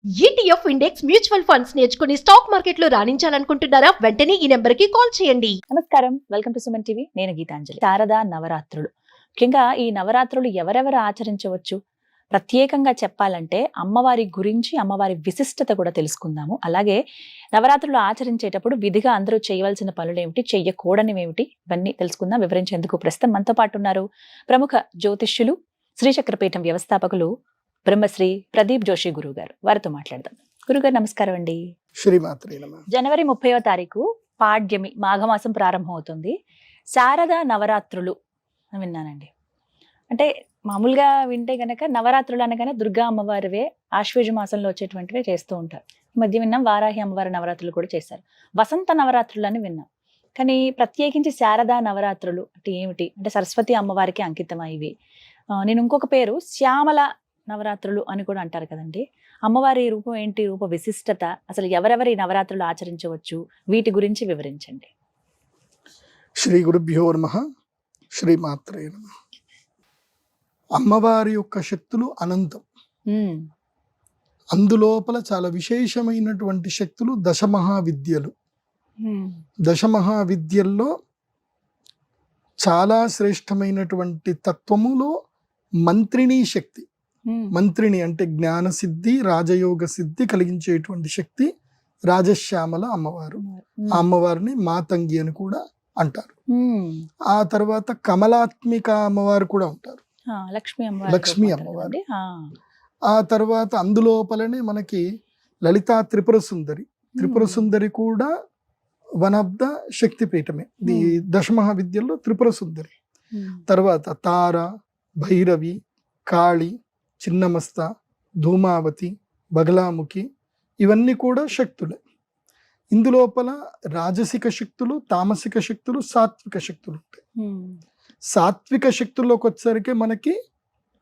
ETF index mutual funds నేర్చుకుని stock market లో రాణించాలనుకుంటున్నారా? వెంటనే ఈ నెంబర్ కి కాల్ చేయండి. నమస్కారం, వెల్కమ్ టు సుమన్ టీవీ. నేను గీతాంజలి. శారదా నవరాత్రులు, ముఖ్యంగా ఈ నవరాత్రులు ఎవరెవరు ఆచరించవచ్చు, ప్రత్యేకంగా చెప్పాలంటే అమ్మవారి గురించి, అమ్మవారి విశిష్టత కూడా తెలుసుకుందాము. అలాగే నవరాత్రులు ఆచరించేటప్పుడు విధిగా అందరూ చేయవలసిన పనులు ఏమిటి, చెయ్యకూడనివి ఏమిటి, ఇవన్నీ తెలుసుకుందాం. వివరించేందుకు ప్రస్తుతం మనతో పాటు ఉన్నారు ప్రముఖ జ్యోతిష్యులు, శ్రీచక్రపీఠం వ్యవస్థాపకులు బ్రహ్మశ్రీ ప్రదీప్ జోషి గురువు గారు. వారితో మాట్లాడదాం. గురుగారు నమస్కారం అండి. శ్రీమాత్రే నమః. జనవరి 30వ తారీఖు పాడ్యమి, మాఘమాసం ప్రారంభం అవుతుంది. శారదా నవరాత్రులు అని విన్నానండి. అంటే మామూలుగా వింటే గనక నవరాత్రులు అనగానే దుర్గా అమ్మవారివే, ఆశ్వేజ మాసంలో వచ్చేటువంటివే చేస్తూ ఉంటారు. ఈ మధ్య విన్నాం వారాహి అమ్మవారి నవరాత్రులు కూడా చేశారు. వసంత నవరాత్రులు అని విన్నాం. కానీ ప్రత్యేకించి శారదా నవరాత్రులు అంటే ఏమిటి, అంటే సరస్వతి అమ్మవారికి అంకితమా ఇవి? నేను ఇంకొక పేరు శ్యామల నవరాత్రులు అని కూడా అంటారు కదండి. అమ్మవారి రూపం ఏంటి, రూప విశిష్టత, అసలు ఎవరెవరి నవరాత్రులు ఆచరించవచ్చు, వీటి గురించి వివరించండి. శ్రీ గురుభ్యో నమః. శ్రీమాత్రే నమః. అమ్మవారి యొక్క శక్తులు అనంతం. అందులోపల చాలా విశేషమైనటువంటి శక్తులు దశమహావిద్యలు. దశమహావిద్యల్లో చాలా శ్రేష్టమైనటువంటి తత్వములో మంత్రిణీ శక్తి. మంత్రిని అంటే జ్ఞాన సిద్ధి, రాజయోగ సిద్ధి కలిగించేటువంటి శక్తి రాజశ్యామల అమ్మవారు. ఆ అమ్మవారిని మాతంగి అని కూడా అంటారు. ఆ తర్వాత కమలాత్మిక అమ్మవారు కూడా ఉంటారు, లక్ష్మీ అమ్మవారు. ఆ తర్వాత అందులోపలనే మనకి లలితా త్రిపుర సుందరి. త్రిపుర సుందరి కూడా వన్ ఆఫ్ ద శక్తిపీఠమే ది దశమహావిద్యల్లో త్రిపుర సుందరి. తర్వాత తార, భైరవి, కాళి, చిన్నమస్త, ధూమావతి, బగలాముఖి, ఇవన్నీ కూడా శక్తులే. ఇందులోపల రాజసిక శక్తులు, తామసిక శక్తులు, సాత్విక శక్తులు ఉంటాయి. సాత్విక శక్తుల్లోకి వచ్చేసరికి మనకి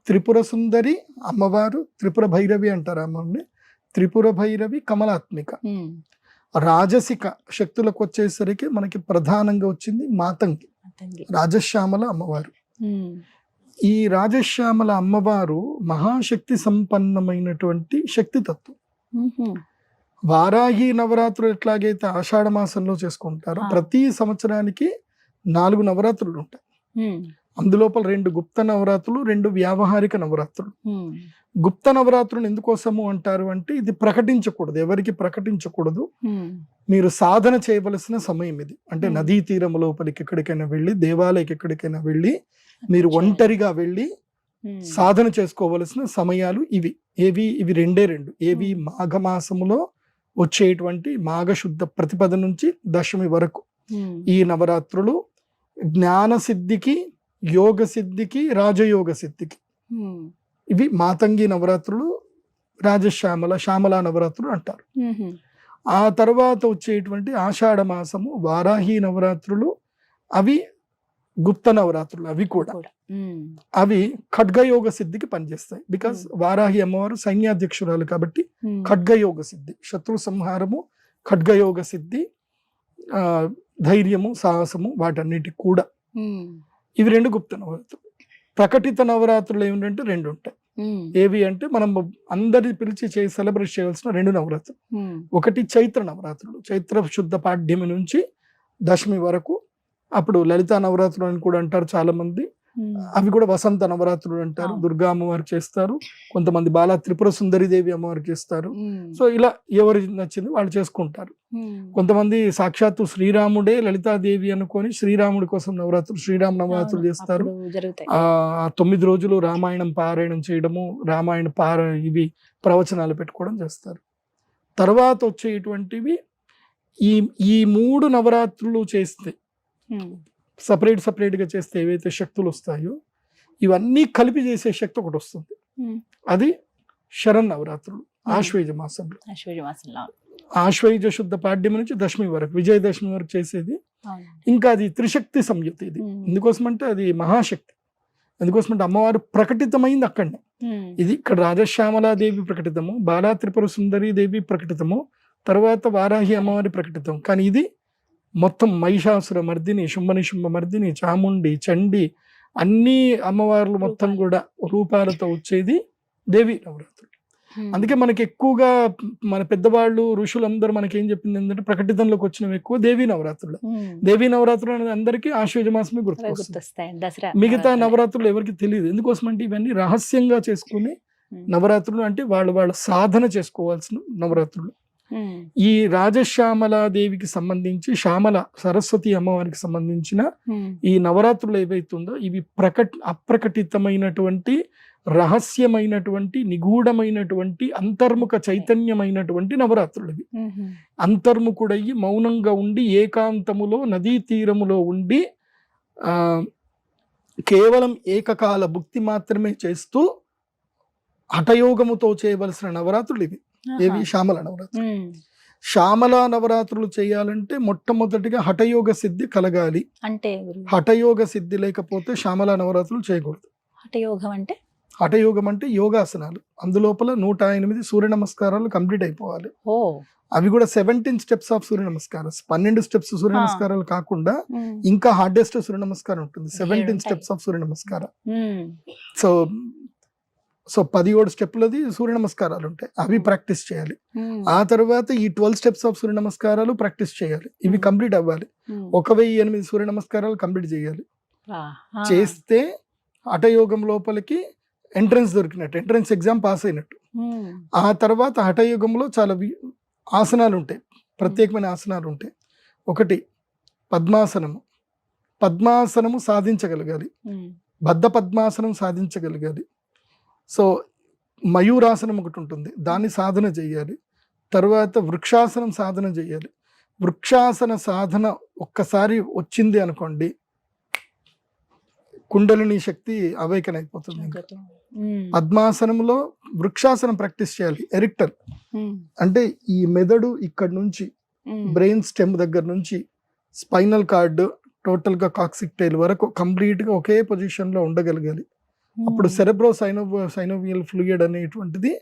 త్రిపుర సుందరి అమ్మవారు, త్రిపుర భైరవి అంటారు అమ్మని, త్రిపుర భైరవి కమలాత్మిక. రాజసిక శక్తులకు వచ్చేసరికి మనకి ప్రధానంగా వచ్చింది మాతంగి, రాజశ్యామల అమ్మవారు. ఈ రాజశ్యామల అమ్మవారు మహాశక్తి సంపన్నమైనటువంటి శక్తి తత్వం. వారాహి నవరాత్రులు ఎట్లాగైతే ఆషాఢ మాసంలో చేసుకుంటారో ప్రతి సంవత్సరానికి 4 నవరాత్రులు ఉంటాయి. అందులోపల 2 గుప్త నవరాత్రులు, 2 వ్యావహారిక నవరాత్రులు. గుప్త నవరాత్రులు ఎందుకోసము అంటారు అంటే ఇది ప్రకటించకూడదు, ఎవరికి ప్రకటించకూడదు. మీరు సాధన చేయవలసిన సమయం ఇది. అంటే నదీ తీరం లోపలికి ఎక్కడికైనా వెళ్ళి, దేవాలయకి ఎక్కడికైనా వెళ్ళి మీరు ఒంటరిగా వెళ్ళి సాధన చేసుకోవలసిన సమయాలు ఇవి. ఇవి 2 ఏవి మాఘమాసములో వచ్చేటువంటి మాఘశుద్ధ ప్రతిపద నుంచి దశమి వరకు ఈ నవరాత్రులు జ్ఞాన సిద్ధికి, యోగ సిద్ధికి, రాజయోగ సిద్ధికి. ఇవి మాతంగి నవరాత్రులు, శ్యామలా నవరాత్రులు అంటారు. ఆ తర్వాత వచ్చేటువంటి ఆషాఢ మాసము వారాహి నవరాత్రులు, అవి గుప్త నవరాత్రులు. అవి కూడా అవి ఖడ్గయోగ సిద్ధికి పనిచేస్తాయి. బికాస్ వారాహి అమ్మవారు సైన్యాధ్యక్షురాలు కాబట్టి ఖడ్గయోగ సిద్ధి, శత్రు సంహారము, ఖడ్గయోగ సిద్ధి, ధైర్యము, సాహసము, వాటన్నిటికి కూడా ఇవి 2 గుప్త నవరాత్రులు. ప్రకటిత నవరాత్రులు ఏమిటంటే 2 ఉంటాయి. ఏవి అంటే మనం అందరి పిలిచి సెలబ్రేట్ చేయవలసిన 2 నవరాత్రులు. ఒకటి చైత్ర నవరాత్రులు, చైత్ర శుద్ధ పాడ్యమి నుంచి దశమి వరకు. అప్పుడు లలితా నవరాత్రులు అని కూడా అంటారు చాలా మంది. అవి కూడా వసంత నవరాత్రులు అంటారు. దుర్గా అమ్మవారు చేస్తారు, కొంతమంది బాలా త్రిపుర సుందరి దేవి అమ్మవారు చేస్తారు. సో ఇలా ఎవరి నచ్చింది వాళ్ళు చేసుకుంటారు. కొంతమంది సాక్షాత్తు శ్రీరాముడే లలితాదేవి అనుకొని శ్రీరాముడి కోసం నవరాత్రులు, శ్రీరామ నవరాత్రులు చేస్తారు. 9 రోజులు రామాయణం పారాయణం చేయడము, ఇవి ప్రవచనాలు పెట్టుకోవడం చేస్తారు. తర్వాత వచ్చేటువంటివి ఈ 3 నవరాత్రులు చేస్తే, సపరేట్ గా చేస్తే ఏవైతే శక్తులు వస్తాయో ఇవన్నీ కలిపి చేసే శక్తి ఒకటి వస్తుంది. అది శరణ్ నవరాత్రులు ఆశ్వేజ మాసంలో. ఆశ్వేజ శుద్ధ పాడ్యమి నుంచి దశమి వరకు, విజయదశమి వరకు చేసేది. ఇంకా అది త్రిశక్తి సంయుక్తి. ఇది ఎందుకోసమంటే అది మహాశక్తి. ఎందుకోసమంటే అమ్మవారు ప్రకటితమైంది అక్కడనే. ఇది ఇక్కడ రాజశ్యామలాదేవి ప్రకటితము, బాలా త్రిపుర సుందరి దేవి ప్రకటితము, తర్వాత వారాహి అమ్మవారి ప్రకటితం. కానీ ఇది మొత్తం మహిషాసుర మర్దిని, శుంభనిశుంభ మర్దిని, చాముండి, చండి, అన్ని అమ్మవార్లు మొత్తం కూడా రూపాలతో వచ్చేది దేవి నవరాత్రులు. అందుకే మనకి ఎక్కువగా మన పెద్దవాళ్ళు ఋషులందరూ మనకి ఏం చెప్పింది ఏంటంటే ప్రకటితంలోకి వచ్చినవి ఎక్కువ దేవీ నవరాత్రులు. దేవీ నవరాత్రులు అనేది అందరికీ ఆశ్వయుజ మాసమే గుర్తుకొస్తుంది. గుర్తొస్తాయి దసరా మిగతా నవరాత్రులు ఎవరికి తెలియదు. ఎందుకోసం అంటే ఇవన్నీ రహస్యంగా చేసుకునే నవరాత్రులు, అంటే వాళ్ళ సాధన చేసుకోవాల్సిన నవరాత్రులు. ఈ రాజశ్యామలాదేవికి సంబంధించి శ్యామల సరస్వతి అమ్మవారికి సంబంధించిన ఈ నవరాత్రులు ఏవైతుందో ఇవి అప్రకటితమైనటువంటి రహస్యమైనటువంటి నిగూఢమైనటువంటి అంతర్ముఖ చైతన్యమైనటువంటి నవరాత్రులు ఇవి. అంతర్ముఖుడయ్యి మౌనంగా ఉండి ఏకాంతములో నదీ తీరములో ఉండి కేవలం ఏకకాల భుక్తి మాత్రమే చేస్తూ హఠయోగముతో చేయవలసిన నవరాత్రులు ఇవి. ఏవి? శ్యామల నవరాత్రులు. శ్యామల నవరాత్రులు చేయాలంటే మొట్టమొదటిగా హఠయోగ సిద్ధి కలగాలి. అంటే హఠయోగ సిద్ధి లేకపోతే శ్యామల నవరాత్రులు చేయకూడదు. హఠయోగం అంటే యోగాసనాలు. అందులోపల 108 సూర్య నమస్కారాలు కంప్లీట్ అయిపోవాలి. అవి కూడా 17 స్టెప్స్ ఆఫ్ సూర్య నమస్కారం. 12 స్టెప్స్ సూర్య నమస్కారాలు కాకుండా ఇంకా హార్డెస్ట్ సూర్య నమస్కారం ఉంటుంది, 17 స్టెప్స్ ఆఫ్ సూర్య నమస్కారం. సో 17 స్టెప్లది సూర్య నమస్కారాలు ఉంటాయి, అవి ప్రాక్టీస్ చేయాలి. ఆ తర్వాత ఈ 12 స్టెప్స్ ఆఫ్ సూర్య నమస్కారాలు ప్రాక్టీస్ చేయాలి. ఇవి కంప్లీట్ అవ్వాలి. 1008 సూర్య నమస్కారాలు కంప్లీట్ చేయాలి. చేస్తే హఠయోగం లోపలికి ఎంట్రన్స్ దొరికినట్టు, ఎంట్రన్స్ ఎగ్జామ్ పాస్ అయినట్టు. ఆ తర్వాత హఠయోగంలో చాలా ఆసనాలు ఉంటాయి, ప్రత్యేకమైన ఆసనాలు ఉంటాయి. ఒకటి పద్మాసనము. పద్మాసనము సాధించగలగాలి, బద్ధ పద్మాసనం సాధించగలగాలి. సో మయూరాసనం ఒకటి ఉంటుంది, దాన్ని సాధన చేయాలి. తర్వాత వృక్షాసనం సాధన చేయాలి. వృక్షాసన సాధన ఒక్కసారి వచ్చింది అనుకోండి, కుండలిని శక్తి అవేకన్ అయిపోతుంది. పద్మాసనంలో వృక్షాసనం ప్రాక్టీస్ చేయాలి. ఎరిక్టర్ అంటే ఈ మెదడు ఇక్కడ నుంచి బ్రెయిన్ స్టెమ్ దగ్గర నుంచి స్పైనల్ కార్డ్ టోటల్ గా కాక్సిక్ టైల్ వరకు కంప్లీట్ గా ఒకే పొజిషన్ లో ఉండగలగాలి. అప్పుడు సెరెబ్రో సైనోవియల్ ఫ్లూయిడ్ అనేటువంటిది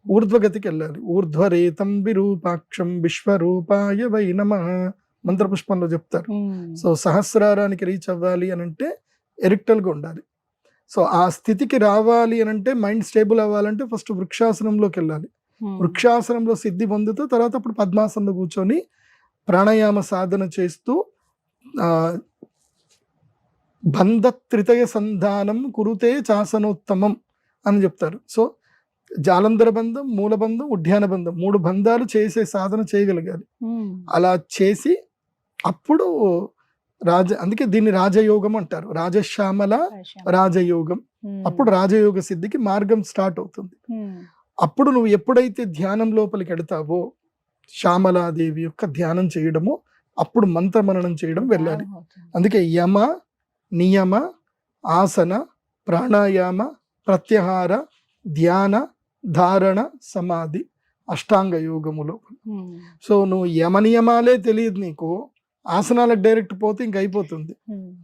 ఊర్ధ్వగతికి వెళ్ళాలి. ఊర్ధ్వరేతం విరూపాక్షం విశ్వరూపాయ వై నమః మంత్రపుష్పంలో చెప్తారు. సో సహస్రారానికి రీచ్ అవ్వాలి అని అంటే ఎరిక్టల్ గా ఉండాలి. సో ఆ స్థితికి రావాలి అని అంటే, మైండ్ స్టేబుల్ అవ్వాలంటే ఫస్ట్ వృక్షాసనంలోకి వెళ్ళాలి. వృక్షాసనంలో సిద్ధి పొందుతూ తర్వాత అప్పుడు పద్మాసనంలో కూర్చొని ప్రాణాయామ సాధన చేస్తూ బంధ త్రితయ సంధానం కురుతే చాసనోత్తమం అని చెప్తారు. సో జాలంధర బంధం, మూలబంధం, ఉద్యాన బంధం, 3 బంధాలు చేసే సాధన చేయగలగాలి. అలా చేసి అప్పుడు అందుకే దీన్ని రాజయోగం అంటారు. రాజశ్యామల రాజయోగం. అప్పుడు రాజయోగ సిద్ధికి మార్గం స్టార్ట్ అవుతుంది. అప్పుడు నువ్వు ఎప్పుడైతే ధ్యానం లోపలికి వెడతావో, శ్యామలాదేవి యొక్క ధ్యానం చేయడము, అప్పుడు మంత్రమననం చేయడం వెళ్ళాలి. అందుకే యమ, నియమ, ఆసన, ప్రాణాయామ, ప్రత్యాహార, ధ్యాన, ధారణ, సమాధి, అష్టాంగ యోగములో. సో నువ్వు యమ నియమాలే తెలియదు నీకు, ఆసనాలకు డైరెక్ట్ పోతే ఇంక అయిపోతుంది.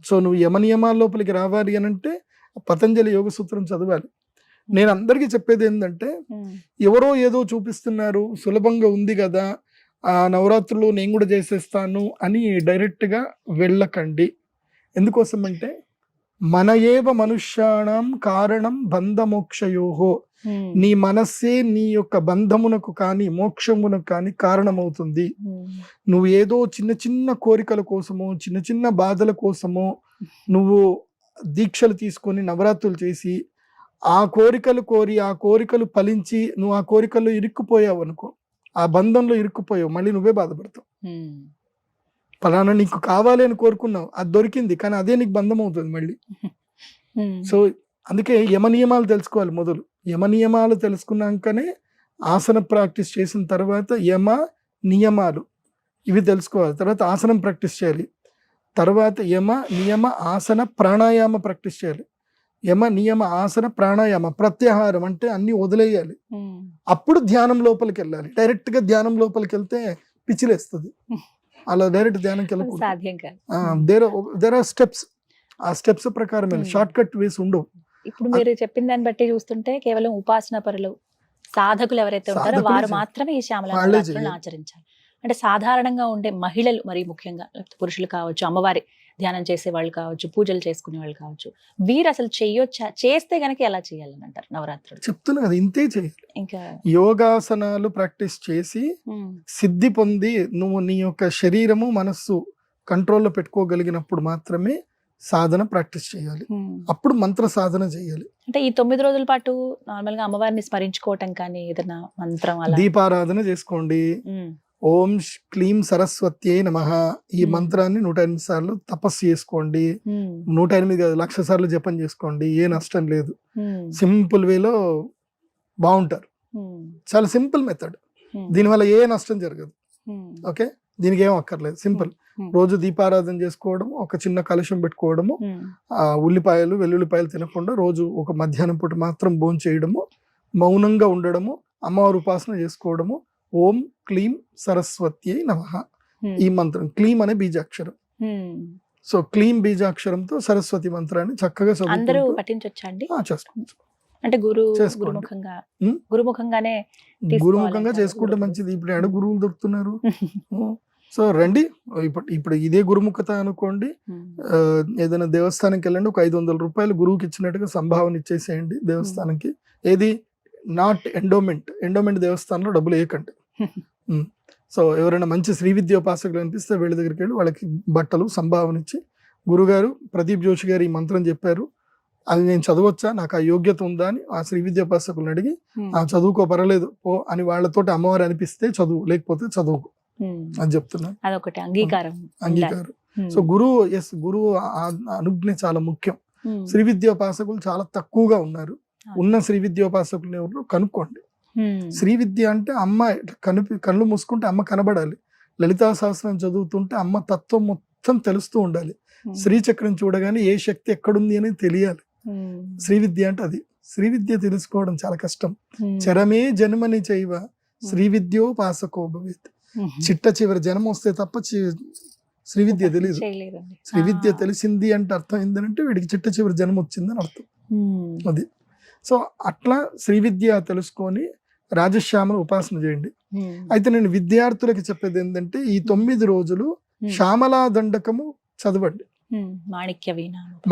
సో నువ్వు యమ నియమాల లోపలికి రావాలి అని అంటే పతంజలి యోగ సూత్రం చదవాలి. నేను అందరికీ చెప్పేది ఏంటంటే, ఎవరో ఏదో చూపిస్తున్నారు, సులభంగా ఉంది కదా, ఆ నవరాత్రులు నేను కూడా చేసేస్తాను అని డైరెక్ట్ గా వెళ్ళకండి. ఎందుకోసం అంటే మన ఏవ మనుష్యాణం కారణం బంధమోక్షయోహో. నీ మనస్సే నీ యొక్క బంధమునకు కానీ మోక్షమునకు కానీ కారణమవుతుంది. నువ్వు ఏదో చిన్న చిన్న కోరికల కోసమో, చిన్న చిన్న బాధల కోసమో నువ్వు దీక్షలు తీసుకొని నవరాత్రులు చేసి ఆ కోరికలు కోరి, ఆ కోరికలు ఫలించి నువ్వు ఆ కోరికల్లో ఇరుక్కుపోయావు అనుకో, ఆ బంధంలో ఇరుక్కుపోయావు, మళ్ళీ నువ్వే బాధపడతావు. ఫలానా నీకు కావాలి అని కోరుకున్నావు, అది దొరికింది, కానీ అదే నీకు బంధం అవుతుంది మళ్ళీ. సో అందుకే యమ నియమాలు తెలుసుకోవాలి మొదలు. యమ నియమాలు తెలుసుకున్నాకనే ఆసన ప్రాక్టీస్ చేసిన తర్వాత యమ నియమాలు ఇవి తెలుసుకోవాలి. తర్వాత ఆసనం ప్రాక్టీస్ చేయాలి. తర్వాత యమ నియమ ఆసన ప్రాణాయామ ప్రాక్టీస్ చేయాలి. యమ నియమ ఆసన ప్రాణాయామ, ప్రత్యాహారం అంటే అన్ని వదిలేయాలి. అప్పుడు ధ్యానం లోపలికి వెళ్ళాలి. డైరెక్ట్ గా ధ్యానం లోపలికి వెళ్తే పిచ్చిలేస్తుంది. అలా డైరెక్ట్ ధ్యానంకి వెళ్ళకూడదు. There are steps. ఆ స్టెప్స్ ప్రకారం షార్ట్ కట్ వేసి ఉండవు. ఇప్పుడు మీరు చెప్పిన దాన్ని బట్టి చూస్తుంటే కేవలం ఉపాసన పరులు, సాధకులు ఎవరైతే ఉంటారో వారు మాత్రమే ఈ శ్యామల నవరాత్రులను ఆచరించాలి. అంటే సాధారణంగా ఉండే మహిళలు, మరి ముఖ్యంగా పురుషులు కావచ్చు, అమ్మవారి ధ్యానం చేసే వాళ్ళు కావచ్చు, పూజలు చేసుకునే వాళ్ళు కావచ్చు, వీరు అసలు చెయ్యొచ్చా, చేస్తే గనక ఎలా చేయాలని అంటారు నవరాత్రులు? చెప్తున్నా కదా, ఇంతే చేయాలి. ఇంకా యోగాసనాలు ప్రాక్టీస్ చేసి సిద్ధి పొంది నువ్వు నీ యొక్క శరీరము మనస్సు కంట్రోల్లో పెట్టుకోగలిగినప్పుడు మాత్రమే సాధన ప్రాక్టీస్ చేయాలి. అప్పుడు మంత్ర సాధన చేయాలి. అంటే ఈ 9 రోజుల పాటు నార్మల్ గా అమ్మవారిని స్మరించుకోవటం కానీ ఏదైనా మంత్రం అలా దీపారాధన చేసుకోండి. ఓం క్లీం సరస్వత్యై నమః ఈ మంత్రాన్ని 108 సార్లు తపస్సు చేసుకోండి. 108 కాదు, 1,00,000 సార్లు జపం చేసుకోండి. ఏ నష్టం లేదు. సింపుల్ వేలో బాగుంటారు. చాలా సింపుల్ మెథడ్. దీనివల్ల ఏ నష్టం జరగదు. ఓకే, దీనికి ఏం అక్కర్లేదు. సింపుల్. రోజు దీపారాధన చేసుకోవడము, ఒక చిన్న కలశం పెట్టుకోవడము, ఉల్లిపాయలు వెల్లుల్లిపాయలు తినకుండా రోజు ఒక మధ్యాహ్నం పూట మాత్రం భోజనం చేయడము, మౌనంగా ఉండడము, అమ్మవారి ఉపాసన చేసుకోవడము. ఓం క్లీం సరస్వత్యై నమః ఈ మంత్రం. క్లీం అనే బీజాక్షరం. సో క్లీం బీజాక్షరంతో సరస్వతి మంత్రాన్ని చక్కగా అందరూ పఠించొచ్చా అండి? చేసుకోవచ్చు. అంటే గురుముఖంగా చేసుకుంటే మంచిది. ఇప్పుడు గురువులు దొరుకుతున్నారు. సో రండి, ఇప్పుడు ఇదే గురుముఖత అనుకోండి. ఏదైనా దేవస్థానంకి వెళ్ళండి, ఒక 500 రూపాయలు గురువుకి ఇచ్చినట్టుగా సంభావన ఇచ్చేసేయండి దేవస్థానంకి. ఏది నాట్ ఎండోమెంట్ దేవస్థానంలో డబ్బులు వేయకండి. సో ఎవరైనా మంచి శ్రీ విద్యోపాసకులు అనిపిస్తే వీళ్ళ దగ్గరికి వెళ్ళి వాళ్ళకి బట్టలు సంభావన ఇచ్చి, గురుగారు ప్రదీప్ జోషి గారు ఈ మంత్రం చెప్పారు, అది నేను చదవచ్చా, నాకు ఆ యోగ్యత ఉందా అని ఆ శ్రీ విద్యోపాసకులను అడిగి, ఆ చదువుకో పర్వాలేదు పో అని వాళ్ళతోటి అమ్మవారు అనిపిస్తే చదువు, లేకపోతే చదువుకో అని చెప్తున్నాను. అదొకటి అంగీకారం. సో గురువు అనుజ్ఞ చాలా ముఖ్యం. శ్రీ విద్యోపాసకులు చాలా తక్కువగా ఉన్నారు. ఉన్న శ్రీ విద్యోపాసకులు ఎవరు కనుక్కోండి. శ్రీ విద్య అంటే అమ్మ కళ్ళు మూసుకుంటే అమ్మ కనబడాలి. లలితా సహస్రం చదువుతుంటే అమ్మ తత్వం మొత్తం తెలుస్తూ ఉండాలి. శ్రీచక్రం చూడగానే ఏ శక్తి ఎక్కడుంది అని తెలియాలి. శ్రీ విద్య అంటే అది. శ్రీ విద్య తెలుసుకోవడం చాలా కష్టం. చరమే జన్మని చైవ శ్రీ విద్యోపాసకో భవేత్. చిట్ట చివరి జన్మ వస్తే తప్ప శ్రీ విద్య తెలియదు. శ్రీ విద్య తెలిసింది అంటే అర్థం ఏంటంటే వీడికి చిట్ట చివరి జన్మ వచ్చిందని అర్థం. అది. సో అట్లా శ్రీ విద్య తెలుసుకొని రాజశ్యామను ఉపాసన చేయండి. అయితే నేను విద్యార్థులకి చెప్పేది ఏంటంటే ఈ 9 రోజులు శ్యామలా దండకము చదవండి.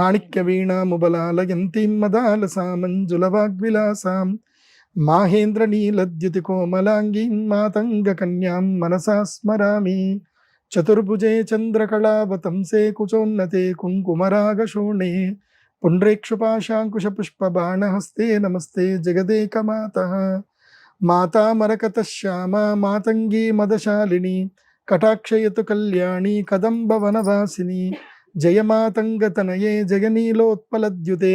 మాణిక్య వీణ ముబలాలయంతీం మదాలసామంజుల వాగ్విలాసాం మాహేంద్ర నీలద్యుతి కోమలాంగీం మాతంగ కన్యాం మనసా స్మరామి. చతుర్భుజే చంద్రకళావతంసే కుచోన్నతే కుంకుమరాగశోణే పుండ్రేక్షుపాశాంకుశ పుష్పబాణహస్తే నమస్తే జగదేకమాతః. మాతా మరకత శ్యామా మాతంగీ మదశాలిని కటాక్షయతు కళ్యాణి కదంబ వనవాసిని. జయ మాతంగతనయే జయ నీలోత్పలద్యుతే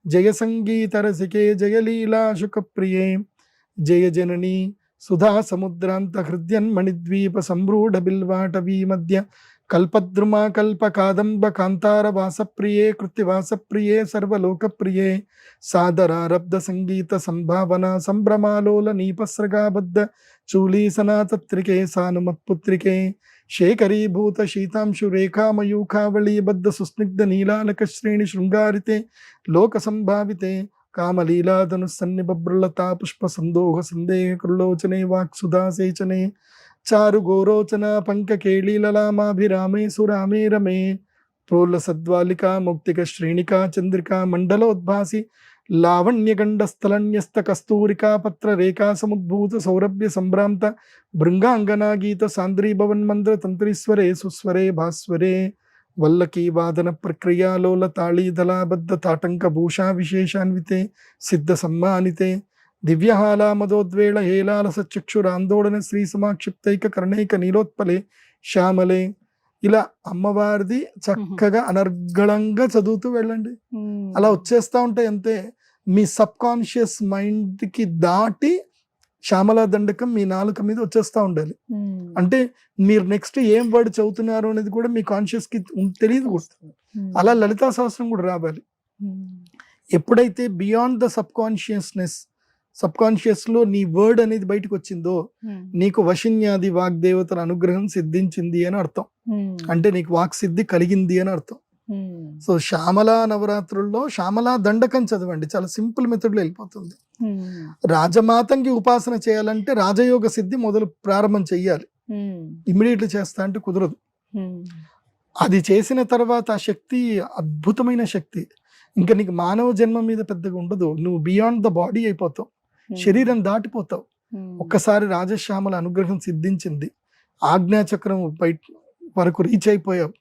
జయ సంగీతరసికే జయ లీలాశుకప్రియే. జయ జననీ సుధా సముద్రాంత హృద్యన్మణిద్వీప సంరూఢ బిల్వాటవీ మధ్య కల్పద్రుమా కల్ప కాదంబ కాంతార వాసప్రియే కృత్తివాసప్రియే సర్వలోకప్రియే. సాదరారబ్ధ సంగీత సంభావన సంభ్రమాలోల నీపస్రగాబద్ధ చూలీసనాతత్రికే సానుమత్పుత్రికే. శేఖరీభూత శీతాంశు రేఖామయూఖావళీబద్ధ సుస్నిగ్ధ నీలానక శ్రేణి శృంగారితే లోక సంభావితే. కామలీలాధను సన్నిబభ్రులతా పుష్ప సందోహ సందేహ కృలోచనే వాక్సుధాసేచనే. చారు గోరోచన పంకకేళీలలామాభిరామే సురామే రమే. ప్రోల్ల సద్వాలికా మౌక్తిక శ్రేణికా చంద్రికా మండలోద్భాసి లావణ్యగండస్థలన్యస్త కస్తూరికా పత్ర రేఖా సముద్భూత సౌరభ్య సంభ్రాంత భృంగాంగనా గీత సాంద్రీభవన్మంద్ర తంత్రీస్వరే సుస్వరే భాస్వరే. వల్లకీ వాదన ప్రక్రియాలోల తాళీదలాబద్ధ తాటంక భూషా విశేషాన్వితే సిద్ధ సమ్మానితే. దివ్యహాలా మదోద్వేళ హేలాల సచక్షురాందోళన శ్రీ సమాక్షిప్తైక కర్ణైక నీలోత్పలే శ్యామలే. ఇలా అమ్మవారిది చక్కగా అనర్గళంగా చదువుతూ వెళ్ళండి. అలా వచ్చేస్తా ఉంటాయి అంతే. మీ సబ్ కాన్షియస్ మైండ్ కి దాటి శ్యామలా దండకం మీ నాలుక మీద వచ్చేస్తా ఉండాలి. అంటే మీరు నెక్స్ట్ ఏం వర్డ్ చదువుతున్నారు అనేది కూడా మీ కాన్షియస్ కి తెలియదు. అలా లలితా సహస్రం కూడా రావాలి. ఎప్పుడైతే బియాండ్ ద సబ్ కాన్షియస్ లో నీ వర్డ్ అనేది బయటకు వచ్చిందో నీకు వశిన్యాది వాగ్దేవతల అనుగ్రహం సిద్ధించింది అని అర్థం. అంటే నీకు వాక్ సిద్ధి కలిగింది అని అర్థం. సో శ్యామలా నవరాత్రుల్లో శ్యామలా దండకం చదవండి. చాలా సింపుల్ మెథడ్ లో వెళ్ళిపోతుంది. రాజమాతంగి ఉపాసన చేయాలంటే రాజయోగ సిద్ధి ప్రారంభం చెయ్యాలి. ఇమ్మీడియట్లీ చేస్తా అంటే కుదరదు. అది చేసిన తర్వాత ఆ శక్తి అద్భుతమైన శక్తి. ఇంకా నీకు మానవ జన్మ మీద పెద్దగా ఉండదు. నువ్వు బియాండ్ ద బాడీ అయిపోతావు, శరీరం దాటిపోతావు. ఒక్కసారి రాజశ్యామల అనుగ్రహం సిద్ధించింది, ఆజ్ఞాచక్రం బయట వరకు రీచ్ అయిపోయావు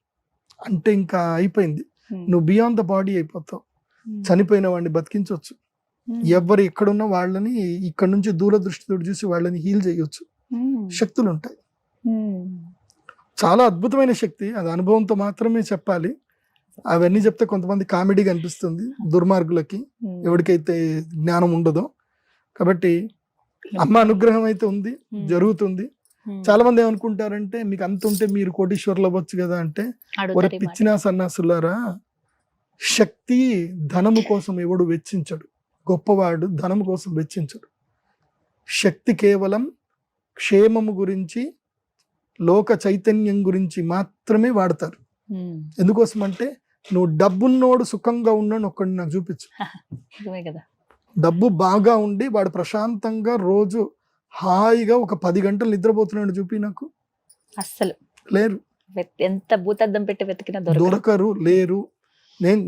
అంటే ఇంకా అయిపోయింది. నువ్వు బియాండ్ ద బాడీ అయిపోతావు. చనిపోయిన వాడిని బతికించవచ్చు. ఎవరు ఎక్కడున్న వాళ్ళని ఇక్కడ నుంచి దూరదృష్టితో చూసి వాళ్ళని హీల్ చేయొచ్చు. శక్తులు ఉంటాయి. చాలా అద్భుతమైన శక్తి. అది అనుభవంతో మాత్రమే చెప్పాలి. అవన్నీ చెప్తే కొంతమంది కామెడీగా అనిపిస్తుంది దుర్మార్గులకి, ఎవరికైతే జ్ఞానం ఉండదో. కాబట్టి అమ్మ అనుగ్రహం అయితే ఉంది, జరుగుతుంది. చాలా మంది ఏమనుకుంటారంటే మీకు అంత ఉంటే మీరు కోటీశ్వర్లు అవ్వచ్చు కదా అంటే, ఒక పిచ్చినా సన్నాసులారా, శక్తి ధనము కోసం ఎవడు వెచ్చించడు. గొప్పవాడు ధనము కోసం వెచ్చించడు. శక్తి కేవలం క్షేమము గురించి, లోక చైతన్యం గురించి మాత్రమే వాడతారు. ఎందుకోసం అంటే, నువ్వు డబ్బున్నోడు సుఖంగా ఉన్నాడు ఒక్కడిని నాకు చూపించు. డబ్బు బాగా ఉండి వాడు ప్రశాంతంగా రోజు హాయిగా ఒక 10 గంటలు నిద్రపోతున్నాడు చూపి నాకు. అస్సలు లేరు. ఎంత భూతద్దం పెట్టి వెతికినా దొరకరు, లేరు. నేను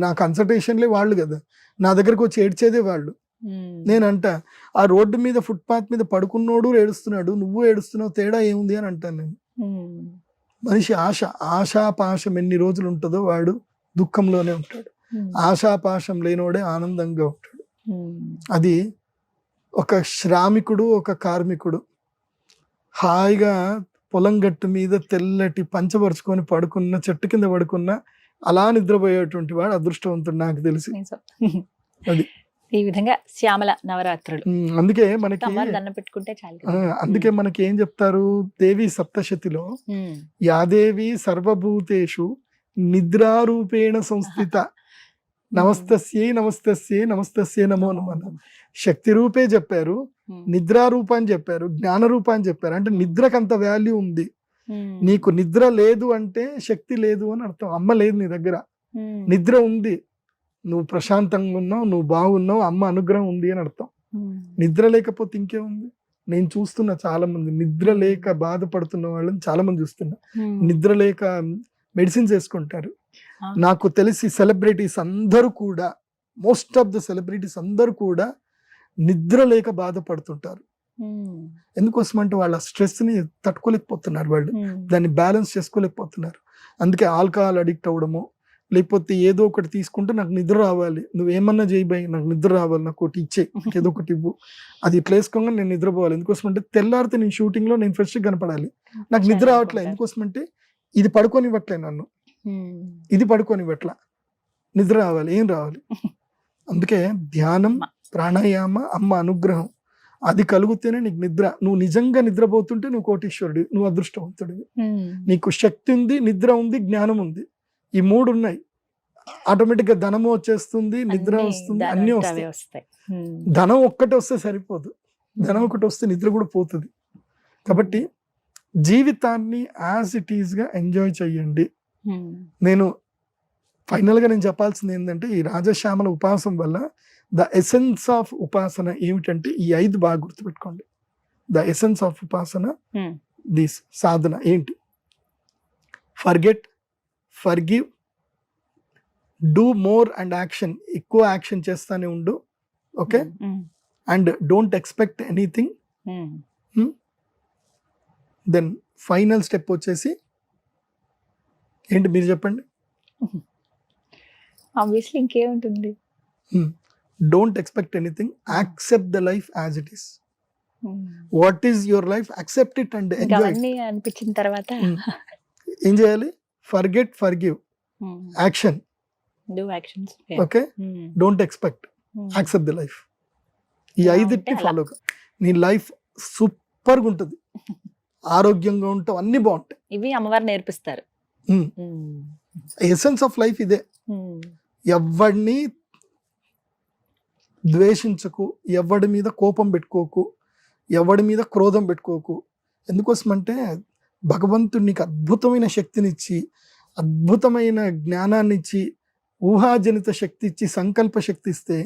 నా కన్సల్టేషన్లే వాళ్ళు కదా, నా దగ్గరకు వచ్చి ఏడ్చేదే వాళ్ళు. నేనంట ఆ రోడ్డు మీద ఫుట్పాత్ మీద పడుకున్నోడు ఏడుస్తున్నాడు, నువ్వు ఏడుస్తున్నావు, తేడా ఏముంది అని అంటాను నేను. మనిషి ఆశాపాశం ఎన్ని రోజులు ఉంటుందో వాడు దుఃఖంలోనే ఉంటాడు. ఆశాపాశం లేనోడే ఆనందంగా ఉంటాడు. అది ఒక శ్రామికుడు, ఒక కార్మికుడు హాయిగా పొలం గట్టు మీద తెల్లటి పంచపరుచుకొని పడుకున్న, చెట్టు కింద పడుకున్న అలా నిద్రపోయేటువంటి వాడు అదృష్టవంతుడు నాకు తెలిసి. అది ఈ విధంగా శ్యామల నవరాత్రులు. అందుకే మనకి దండం పెట్టుకుంటే చాలు. అందుకే మనకి ఏం చెప్తారు దేవి సప్తశతిలో, యాదేవి సర్వభూతేషు నిద్రారూపేణ సంస్థిత నమస్తస్యై నమస్తస్యై నమస్తస్యై నమో నమః. శక్తి రూపే చెప్పారు, నిద్రారూప అని చెప్పారు, జ్ఞాన రూప అని చెప్పారు. అంటే నిద్రకు అంత వాల్యూ ఉంది. నీకు నిద్ర లేదు అంటే శక్తి లేదు అని అర్థం. అమ్మ లేదు నీ దగ్గర, నిద్ర ఉంది, నువ్వు ప్రశాంతంగా ఉన్నావు, నువ్వు బాగున్నావు, అమ్మ అనుగ్రహం ఉంది అని అర్థం. నిద్ర లేకపోతే ఇంకేముంది? నేను చూస్తున్నా చాలా మంది నిద్ర లేక బాధపడుతున్న వాళ్ళని చాలా మంది చూస్తున్నా. నిద్ర లేక మెడిసిన్స్ వేసుకుంటారు. నాకు తెలిసి సెలబ్రిటీస్ అందరూ కూడా, మోస్ట్ ఆఫ్ ద సెలబ్రిటీస్ అందరూ కూడా నిద్ర లేక బాధపడుతుంటారు. ఎందుకోసం అంటే వాళ్ళ స్ట్రెస్ ని తట్టుకోలేకపోతున్నారు, వాళ్ళు దాన్ని బ్యాలెన్స్ చేసుకోలేకపోతున్నారు. అందుకే ఆల్కహాల్ అడిక్ట్ అవ్వడము, లేకపోతే ఏదో ఒకటి తీసుకుంటే నాకు నిద్ర రావాలి, నువ్వేమన్నా చేయబోయి నాకు నిద్ర రావాలి, నాకు ఒకటి ఇచ్చే, ఏదో ఒకటి ఇవ్వు, అది ఇట్లా వేసుకోగా నేను నిద్రపోవాలి. ఎందుకోసం అంటే తెల్లారితే నేను షూటింగ్ లో నేను ఫ్రెష్ కనపడాలి, నాకు నిద్ర రావట్లేదు. ఎందుకోసం అంటే ఇది పడుకోనివ్వట్లే నన్ను, ఇది పడుకోనివ్వట్లా, నిద్ర రావాలి, ఏం రావాలి. అందుకే ధ్యానం, ప్రాణాయామ, అమ్మ అనుగ్రహం అది కలిగితేనే నీకు నిద్ర. నువ్వు నిజంగా నిద్రపోతుంటే నువ్వు కోటీశ్వరుడు, నువ్వు అదృష్టవంతుడివి. నీకు శక్తి ఉంది, నిద్ర ఉంది, జ్ఞానం ఉంది, ఈ 3 ఉన్నాయి. ఆటోమేటిక్ గా ధనము వచ్చేస్తుంది, నిద్ర వస్తుంది, అన్ని వస్తాయి. ధనం ఒక్కటి వస్తే సరిపోదు, ధనం ఒకటి వస్తే నిద్ర కూడా పోతుంది. కాబట్టి జీవితాన్ని యాజ్ ఇట్ ఈస్ గా ఎంజాయ్ చెయ్యండి. నేను ఫైనల్ గా నేను చెప్పాల్సింది ఏంటంటే, ఈ రాజశ్యామల ఉపాసన వల్ల ద ఎసెన్స్ ఆఫ్ ఉపాసన ఏమిటంటే ఈ 5 బాగా గుర్తుపెట్టుకోండి. The essence of upasana, this సాధన ఏంటి? Forget, forgive, do more and action, ఎక్కువ యాక్షన్ చేస్తానే ఉండు, okay, and don't expect anything. Then final step వచ్చేసి ఏంటి మీరు చెప్పండి? ఆబ్వియస్లీ ఇంకేముంటుంది? Don't expect anything, accept the life as it is. What is your life, accept it and enjoy. అనిపించిన తర్వాత ఏం చేయాలి? Forget, forgive, action, do actions, okay, don't expect, accept the life. ఈ 5 ఫాలో గా నీ లైఫ్ సూపర్గా ఉంటుంది, ఆరోగ్యంగా ఉంటావు, అన్ని బాగుంటాయి. ఇవి అమ్మవారు నేర్పిస్తారు. ఎసెన్స్ ఆఫ్ లైఫ్ ఇదే. ఎవడిని ద్వేషించకు, ఎవడి మీద కోపం పెట్టుకోకు, ఎవడి మీద క్రోధం పెట్టుకోకు. ఎందుకోసం అంటే భగవంతుడు నీకు అద్భుతమైన శక్తినిచ్చి, అద్భుతమైన జ్ఞానాన్ని ఇచ్చి, ఊహాజనిత శక్తి ఇచ్చి సంకల్ప శక్తి ఇస్తే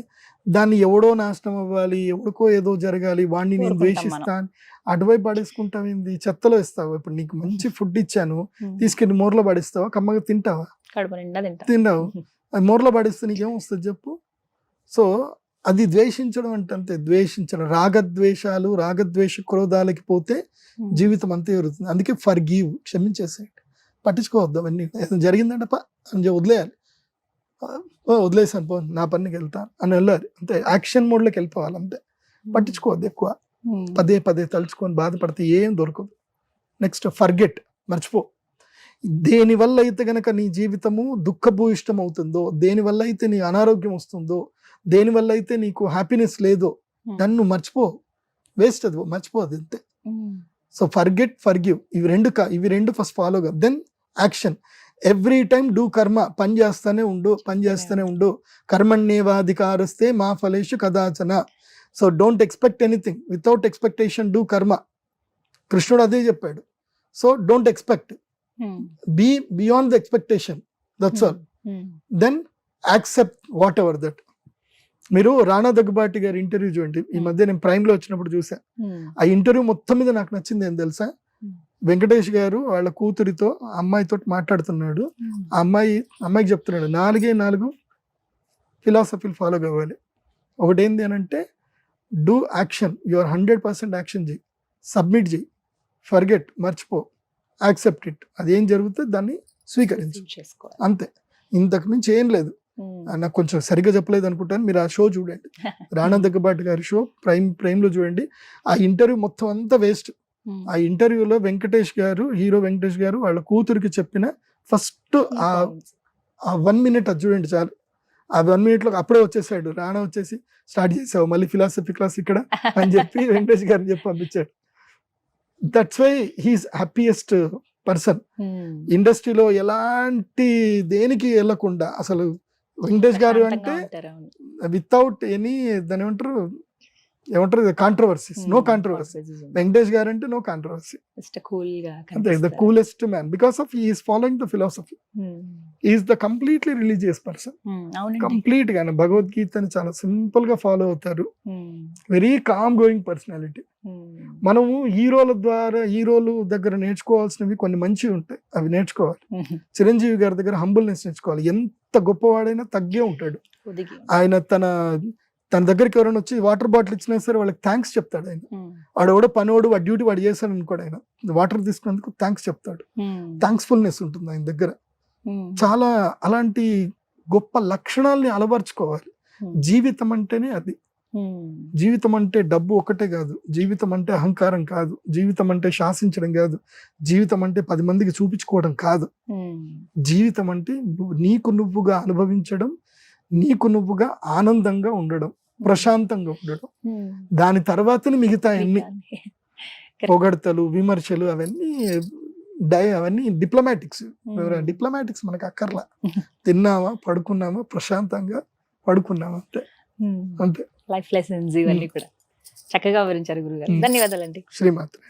దాన్ని ఎవడో నాశనం అవ్వాలి, ఎవడికో ఏదో జరగాలి, వాడిని నేను కోరుకుంటాం ద్వేషిస్తాను అటువైపు పడేసుకుంటావు ఏంది? చెత్తలో ఇస్తావు. ఇప్పుడు నీకు మంచి ఫుడ్ ఇచ్చాను, తీసుకెళ్ళి మోర్లో పడేస్తావా? కమ్మగా తింటావా? కడుపు నిండా తిన్నావు, అది మోర్లో పడేస్తే నీకేం వస్తుంది చెప్పు? సో అది ద్వేషించడం అంటే అంతే, ద్వేషించడం. రాగద్వేషాలు, రాగద్వేష క్రోధాలకి పోతే జీవితం అంతే జరుగుతుంది. అందుకే ఫర్గివ్, క్షమించేసేయండి, పట్టించుకోవద్దు అవన్నీ. ఏదైనా జరిగిందంటే అని వదిలేయాలి. వదిలేసాను పో, నా పనికి వెళ్తాను అని వెళ్ళాలి అంతే. యాక్షన్ మోడ్లోకి వెళ్ళిపోవాలి అంతే, పట్టించుకోవద్దు ఎక్కువ. పదే పదే తలుచుకొని బాధపడితే ఏం దొరకదు. నెక్స్ట్ ఫర్గెట్, మర్చిపో. దేనివల్ల అయితే గనక నీ జీవితము దుఃఖభూయిష్టం అవుతుందో, దేనివల్ల అయితే నీ అనారోగ్యం వస్తుందో, దేనివల్ల అయితే నీకు హ్యాపీనెస్ లేదో నన్ను మర్చిపో. వేస్ట్ అది, మర్చిపోదు అంతే. సో ఫర్గెట్, ఫర్గివ్, ఇవి రెండు ఫస్ట్ ఫాలో గా. Then action. Every time do karma, పని చేస్తూనే ఉండు. కర్మణ్యేవాధికారస్తే మా ఫలేషు కదాచన. So don't expect anything, without expectation do karma. కృష్ణుడు అదే చెప్పాడు. So don't expect, be beyond the expectation, that's all. Then accept whatever that. మీరు రాణా దగ్గుబాటి గారి ఇంటర్వ్యూ చూడండి. ఈ మధ్య నేను ప్రైమ్ లో వచ్చినప్పుడు చూసా. ఆ ఇంటర్వ్యూ మొత్తం మీద నాకు నచ్చింది ఏం తెలుసా? వెంకటేష్ గారు వాళ్ళ కూతురితో, అమ్మాయితో మాట్లాడుతున్నాడు. ఆ అమ్మాయికి చెప్తున్నాడు 4 ఫిలాసఫీలు ఫాలో కావాలి. ఒకటేంది అని అంటే, డూ యాక్షన్, యువర్ 100% యాక్షన్ చేయి, సబ్మిట్ చేయి, ఫర్గెట్, మర్చిపో, యాక్సెప్ట్ ఇట్. అదేం జరుగుతుంది దాన్ని స్వీకరించు, అంతే. ఇంతకు మించి ఏం లేదు. నాకు కొంచెం సరిగ్గా చెప్పలేదు అనుకుంటాను, మీరు ఆ షో చూడండి, రాణా దగ్గుబాటి గారి షో ప్రైమ్ లో చూడండి. ఆ ఇంటర్వ్యూ మొత్తం అంతా వేస్ట్. ఆ ఇంటర్వ్యూలో హీరో వెంకటేష్ గారు వాళ్ళ కూతురికి చెప్పిన ఫస్ట్ ఆ 1 minute అది చూడండి చాలు. ఆ 1 minute లో అప్పుడే వచ్చేసాడు రాణా, వచ్చేసి స్టార్ట్ చేసావు మళ్ళీ ఫిలాసఫీ క్లాస్ ఇక్కడ అని చెప్పి వెంకటేష్ గారిని చెప్పి పంపించాడు. That's why he's happiest person. ఇండస్ట్రీలో ఎలాంటి దేనికి వెళ్ళకుండా, అసలు వెంకటేష్ గారు అంటే వితౌట్ ఎనీ దాని ఏమంటారు కాంట్రవర్సీస్, నో కాంట్రవర్సీ. వెంకటేష్ గారు అంటే నో కాంట్రవర్సీ, అంతే. The coolest man because of he is following the philosophy. Is the completely religious person, complete గా భగవద్గీతని చాలా సింపుల్ గా ఫాలో అవుతారు. Very calm going personality. మనము హీరోలు దగ్గర నేర్చుకోవాల్సినవి కొన్ని మంచివి ఉంటాయి, అవి నేర్చుకోవాలి. చిరంజీవి గారి దగ్గర హంబుల్నెస్ నేర్చుకోవాలి. ఎంత గొప్పవాడైనా తగ్గే ఉంటాడు ఆయన. తన దగ్గరికి ఎవరైనా వచ్చి వాటర్ బాటిల్ ఇచ్చినా సరే వాళ్ళకి థ్యాంక్స్ చెప్తాడు ఆయన. వాడు పనోడు, వాడి డ్యూటీ వాడు చేశాడు అనుకోడు, ఆయన వాటర్ తీసుకున్నందుకు థ్యాంక్స్ చెప్తాడు. థ్యాంక్స్ఫుల్నెస్ ఉంటుంది ఆయన దగ్గర. చాలా అలాంటి గొప్ప లక్షణాలని అలవర్చుకోవాలి. జీవితం అంటేనే అది. జీవితం అంటే డబ్బు ఒకటే కాదు, జీవితం అంటే అహంకారం కాదు, జీవితం అంటే శాసించడం కాదు, జీవితం అంటే 10 మందికి చూపించుకోవడం కాదు. జీవితం అంటే నీకు నువ్వుగా అనుభవించడం, నీకు నువ్వుగా ఆనందంగా ఉండడం, ప్రశాంతంగా ఉండడం. దాని తర్వాతనే మిగతా అన్ని పొగడతలు, విమర్శలు అవన్నీ డిప్లొమాటిక్స్ మనకు అక్కర్లా. తిన్నామా, పడుకున్నామా, ప్రశాంతంగా పడుకున్నామా, అంతే. లైఫ్ లెసన్స్ ఇవన్నీ కూడా చక్కగా వివరించారు గురుగారు. ధన్యవాదాలండి. శ్రీమాత్రే.